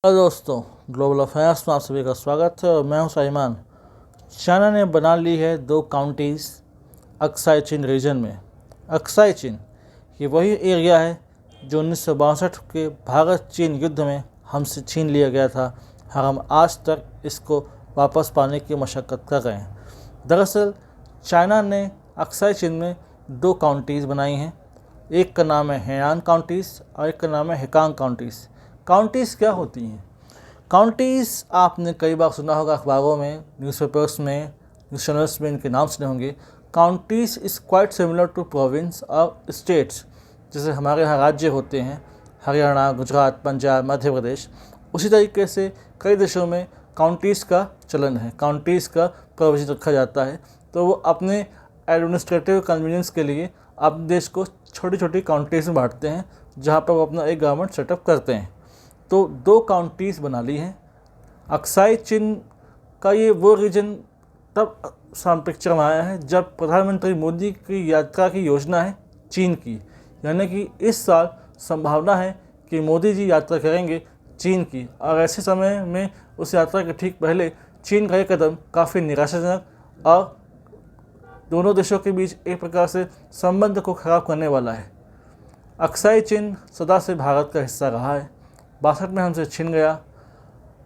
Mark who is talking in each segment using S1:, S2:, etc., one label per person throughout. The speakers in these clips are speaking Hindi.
S1: हेलो दोस्तों, ग्लोबल अफेयर्स में आप सभी का स्वागत है और मैं हूं साइमान। चाइना ने बना ली है 2 काउंटीज़ अक्साई चिन रीजन में। अक्साई चिन ये वही एरिया है जो 1962 के भारत चीन युद्ध में हमसे छीन लिया गया था और हम आज तक इसको वापस पाने की मशक्क़त कर रहे हैं। दरअसल चाइना ने अक्साई चिन में 2 काउंटीज़ बनाई हैं। एक का नाम है हेनान काउंटीज़ और एक का नाम है हेकांग काउंटीज़। काउंटीज़ क्या होती हैं? काउंटीज़ आपने कई बार सुना होगा, अखबारों में, न्यूज़पेपर्स में, न्यूज़ चैनल्स में इनके नाम सुने होंगे। Counties is quite similar to province और स्टेट्स। जैसे हमारे यहाँ राज्य होते हैं, हरियाणा, गुजरात, पंजाब, मध्य प्रदेश, उसी तरीके से कई देशों में काउंटीज़ का चलन है, काउंटीज़ का प्रोविजन रखा जाता है। तो वो अपने एडमिनिस्ट्रेटिव कन्वीनियंस के लिए अपने देश को छोटी छोटी काउंटीज़ में बांटते हैं, जहाँ पर वो अपना एक गवर्नमेंट सेटअप करते हैं। तो 2 काउंटीज़ बना ली हैं। अक्साई चिन का ये वो रीजन तब साम पिक्चर में आया है जब प्रधानमंत्री मोदी की यात्रा की योजना है चीन की, यानी कि इस साल संभावना है कि मोदी जी यात्रा करेंगे चीन की। और ऐसे समय में उस यात्रा के ठीक पहले चीन का ये कदम काफ़ी निराशाजनक और दोनों देशों के बीच एक प्रकार से संबंध को खराब करने वाला है। अक्साई चिन सदा से भारत का हिस्सा रहा है, 62 में हमसे छिन गया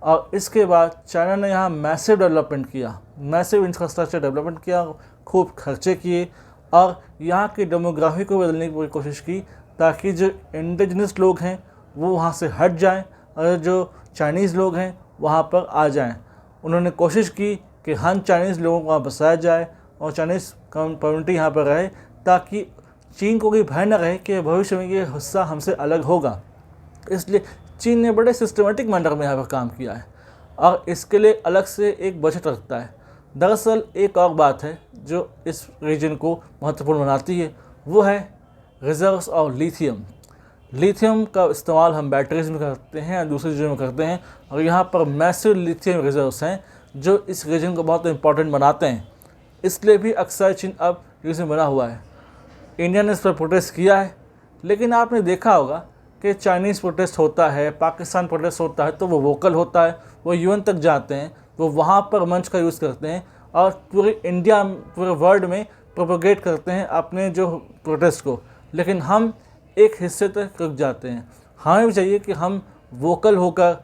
S1: और इसके बाद चाइना ने यहाँ मैसिव डेवलपमेंट किया, मैसिव इंफ्रास्ट्रक्चर डेवलपमेंट किया, खूब खर्चे किए और यहाँ की डेमोग्राफी को बदलने की पूरी कोशिश की ताकि जो इंडिजिनस लोग हैं वो वहाँ से हट जाएं और जो चाइनीज़ लोग हैं वहाँ पर आ जाएं। उन्होंने कोशिश की कि हम चाइनीज़ लोगों को वहाँ बसाया जाए और चाइनीज़ कम्युनिटी यहाँ पर रहे, ताकि चीन को कोई भय न रहे कि भविष्य में ये हिस्सा हमसे अलग होगा। इसलिए चीन ने बड़े सिस्टमेटिक मैनर में यहाँ पर काम किया है और इसके लिए अलग से एक बजट रखता है। दरअसल एक और बात है जो इस रीजन को महत्वपूर्ण बनाती है, वो है रिजर्व्स ऑफ लिथियम। लिथियम का इस्तेमाल हम बैटरीज में करते हैं और दूसरी चीज़ों में करते हैं और यहाँ पर मैसिव लिथियम रिजर्व्स हैं जो इस रीजन को बहुत इंपॉर्टेंट बनाते हैं। इसलिए भी अक्साई चिन अब रीजन बना हुआ है। इंडिया ने इस पर प्रोटेस्ट किया है, लेकिन आपने देखा होगा कि चाइनीज़ प्रोटेस्ट होता है, पाकिस्तान प्रोटेस्ट होता है तो वो वोकल होता है, वो यूएन तक जाते हैं, वो वहाँ पर मंच का यूज़ करते हैं और पूरे इंडिया, पूरे वर्ल्ड में प्रोपोगेट करते हैं अपने जो प्रोटेस्ट को। लेकिन हम एक हिस्से तक रुक जाते हैं। हमें भी चाहिए कि हम वोकल होकर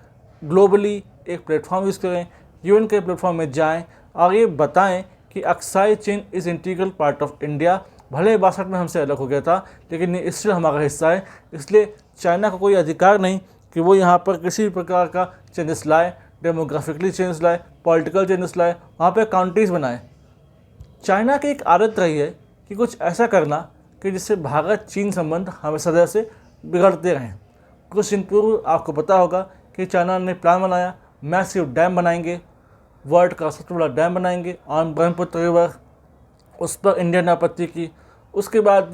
S1: ग्लोबली एक प्लेटफॉर्म यूज़ करें, यूएन के प्लेटफॉर्म में जाएँ और ये बताएँ कि Aksai chin is integral part of India. भले 62 में हमसे अलग हो गया था, लेकिन ये इसलिए हमारा हिस्सा है। इसलिए चाइना को कोई अधिकार नहीं कि वो यहाँ पर किसी भी प्रकार का चेंजेस लाए, डेमोग्राफिकली चेंज लाए, पॉलिटिकल चेंजेस लाए, वहाँ पे काउंटीज़ बनाए। चाइना की एक आदत रही है कि कुछ ऐसा करना कि जिससे भारत चीन संबंध हमेशा से बिगड़ते रहें। कुछ दिन पूर्व आपको पता होगा कि चाइना ने प्लान बनाया, मैसिव डैम बनाएंगे, वर्ल्ड का सबसे बड़ा डैम बनाएंगे ऑन ब्रह्मपुत्र रिवर। उस पर इंडिया ने आपत्ति की। उसके बाद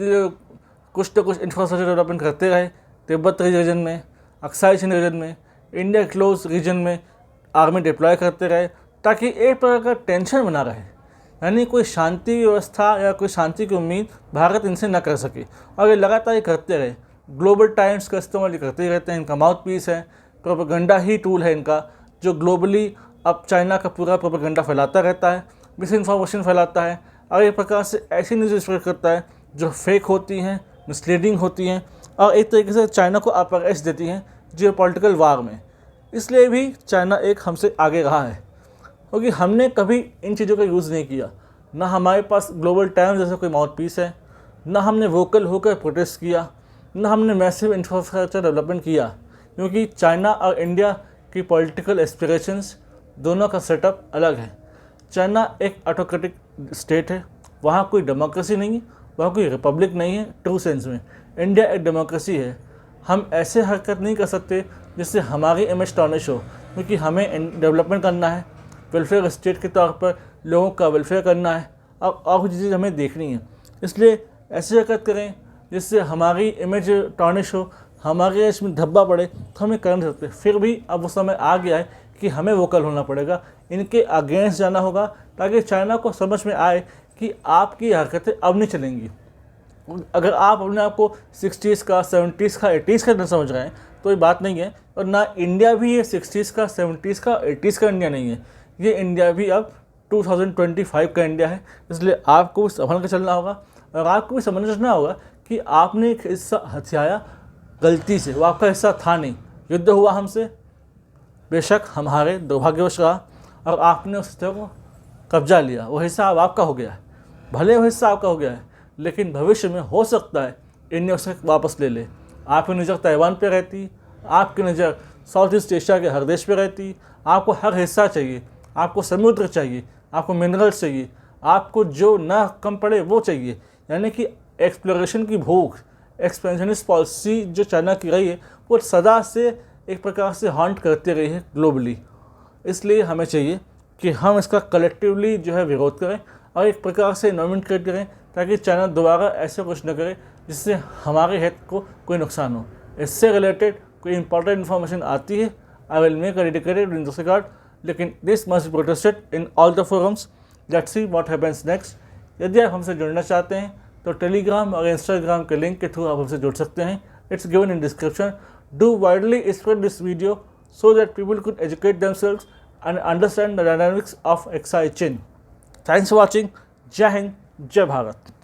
S1: कुछ तो कुछ इंफ्रास्ट्रक्चर डेवलपमेंट करते रहे तिब्बत रीजन में, अक्साई चिन रीजन में, इंडिया क्लोज रीजन में आर्मी डिप्लॉय करते रहे ताकि एक प्रकार का टेंशन बना रहे, यानी कोई शांति व्यवस्था या कोई शांति की उम्मीद भारत इनसे न कर सके। और ये लगातार ये करते रहे। ग्लोबल टाइम्स का इस्तेमाल ये करते ही रहते हैं, इनका माउथ पीस है, प्रोपेगेंडा ही टूल है इनका, जो ग्लोबली अब चाइना का पूरा प्रोपेगेंडा फैलाता रहता है, मिस इन्फॉर्मेशन फैलाता है और एक प्रकार से ऐसी न्यूज़ स्प्रेड करता है जो फेक होती हैं, मिसलीडिंग होती हैं और एक तरीके से चाइना को अपरएज देती हैं जियो पॉलिटिकल वार में। इसलिए भी चाइना एक हमसे आगे रहा है, क्योंकि हमने कभी इन चीज़ों का यूज़ नहीं किया। ना हमारे पास ग्लोबल टाइम्स जैसा कोई माउथ पीस है, ना हमने वोकल होकर प्रोटेस्ट किया, ना हमने मैसिव इंफ्रास्ट्रक्चर डेवलपमेंट किया, क्योंकि चाइना और इंडिया की पॉलिटिकल एस्पिरेशंस दोनों का सेटअप अलग है। चाइना एक ऑटोक्रेटिक स्टेट है, वहाँ कोई डेमोक्रेसी नहीं है, वहाँ कोई रिपब्लिक नहीं है ट्रू सेंस में। इंडिया एक डेमोक्रेसी है। हम ऐसे हरकत नहीं कर सकते जिससे हमारी इमेज टॉर्निश हो, क्योंकि हमें डेवलपमेंट करना है, वेलफेयर स्टेट के तौर पर लोगों का वेलफेयर करना है और कुछ चीज़ें हमें देखनी है। इसलिए ऐसी हरकत करें जिससे हमारी इमेज टॉर्निश हो, हमारे इसमें धब्बा पड़े, तो हमें कर नहीं सकते। फिर भी अब वो समय आ गया है कि हमें वोकल होना पड़ेगा, इनके अगेंस्ट जाना होगा ताकि चाइना को समझ में आए कि आपकी हरकतें अब नहीं चलेंगी। अगर आप अपने आप को 60s का, 70s का, 80s का न समझ रहे हैं तो ये बात नहीं है। और ना इंडिया भी ये 60s का, 70s का, 80s का इंडिया नहीं है। ये इंडिया भी अब 2025 का इंडिया है। इसलिए आपको भी संभल कर चलना होगा और आपको भी समझना होगा कि आपने एक हिस्सा हथियाया गलती से, वो आपका हिस्सा था नहीं। युद्ध हुआ हमसे, बेशक हमारे दुर्भाग्यवश रहा और आपने उस हिस्से को कब्जा लिया, वो हिस्सा अब आपका हो गया है। भले वो हिस्सा आपका हो गया है, लेकिन भविष्य में हो सकता है इंडिया उसे वापस ले ले। आपकी नज़र ताइवान पे रहती, आपकी नज़र साउथ ईस्ट एशिया के हर देश पे रहती। आपको हर हिस्सा चाहिए, आपको समुद्र चाहिए, आपको मिनरल्स चाहिए, आपको जो ना कम पड़े वो चाहिए। यानी कि एक्सप्लोरेशन की भूख, एक्सपेंशनिस्ट पॉलिसी जो चाइना की रही है, वो सदा से एक प्रकार से हॉन्ट करते रही है ग्लोबली। इसलिए हमें चाहिए कि हम इसका कलेक्टिवली जो है विरोध करें और एक प्रकार से एनवायरमेंट क्रिएट करें, ताकि चाइना दोबारा ऐसा कुछ न करे जिससे हमारे हित को कोई नुकसान हो। इससे रिलेटेड कोई इंपॉर्टेंट इन्फॉर्मेशन आती है, I will make a dedicated in this regard, लेकिन this must be protested in all the forums. Let's see what happens next. यदि आप हमसे जुड़ना चाहते हैं तो टेलीग्राम और इंस्टाग्राम के लिंक के थ्रू आप हमसे जुड़ सकते हैं। It's given in description. Do widely spread this video so that people could educate themselves and understand the dynamics of XI Chin. Thanks for watching. Jai Hind, Jai Bharat.